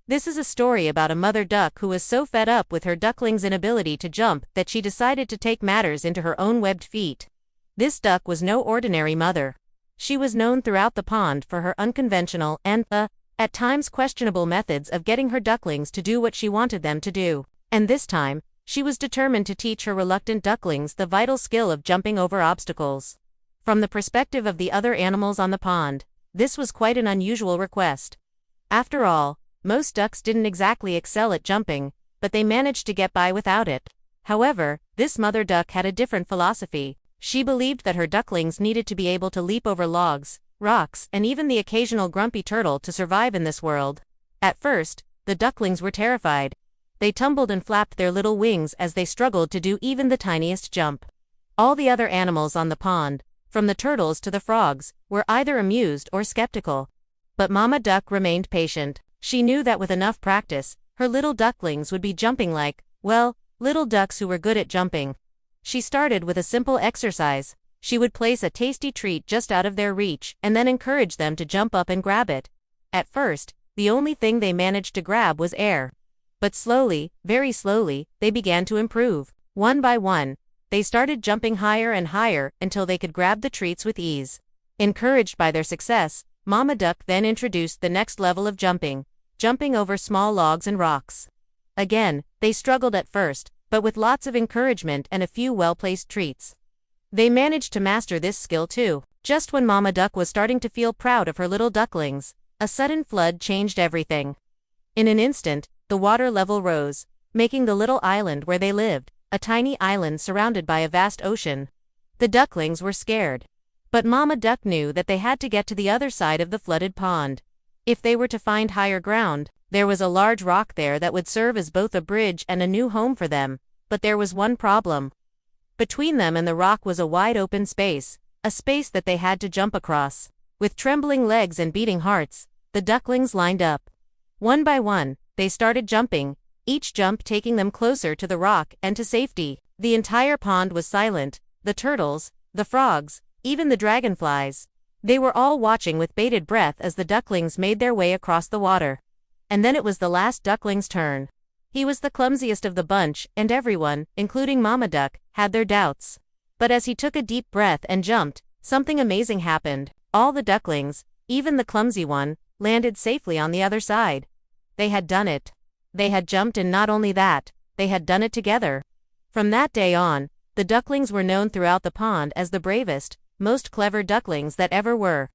This is a story about a mother duck who was so fed up with her duckling's inability to jump that she decided to take matters into her own webbed feet. This duck was no ordinary mother. She was known throughout the pond for her unconventional and, at times questionable methods of getting her ducklings to do what she wanted them to do. And this time, she was determined to teach her reluctant ducklings the vital skill of jumping over obstacles. From the perspective of the other animals on the pond, this was quite an unusual request. After all, most ducks didn't exactly excel at jumping, but they managed to get by without it. However, this mother duck had a different philosophy. She believed that her ducklings needed to be able to leap over logs, rocks, and even the occasional grumpy turtle to survive in this world. At first, the ducklings were terrified. They tumbled and flapped their little wings as they struggled to do even the tiniest jump. All the other animals on the pond, from the turtles to the frogs, were either amused or skeptical. But Mama Duck remained patient. She knew that with enough practice, her little ducklings would be jumping like, well, little ducks who were good at jumping. She started with a simple exercise. She would place a tasty treat just out of their reach and then encourage them to jump up and grab it. At first, the only thing they managed to grab was air. But slowly, very slowly, they began to improve. One by one, they started jumping higher and higher until they could grab the treats with ease. Encouraged by their success, Mama Duck then introduced the next level of jumping over small logs and rocks. Again, they struggled at first, but with lots of encouragement and a few well-placed treats, they managed to master this skill too. Just when Mama Duck was starting to feel proud of her little ducklings, a sudden flood changed everything. In an instant, the water level rose, making the little island where they lived a tiny island surrounded by a vast ocean. The ducklings were scared. But Mama Duck knew that they had to get to the other side of the flooded pond. If they were to find higher ground, there was a large rock there that would serve as both a bridge and a new home for them. But there was one problem. Between them and the rock was a wide open space, a space that they had to jump across. With trembling legs and beating hearts, the ducklings lined up. One by one, they started jumping, each jump taking them closer to the rock and to safety. The entire pond was silent. The turtles, the frogs, even the dragonflies. They were all watching with bated breath as the ducklings made their way across the water. And then it was the last duckling's turn. He was the clumsiest of the bunch, and everyone, including Mama Duck, had their doubts. But as he took a deep breath and jumped, something amazing happened. All the ducklings, even the clumsy one, landed safely on the other side. They had done it. They had jumped, and not only that, they had done it together. From that day on, the ducklings were known throughout the pond as the bravest, most clever ducklings that ever were.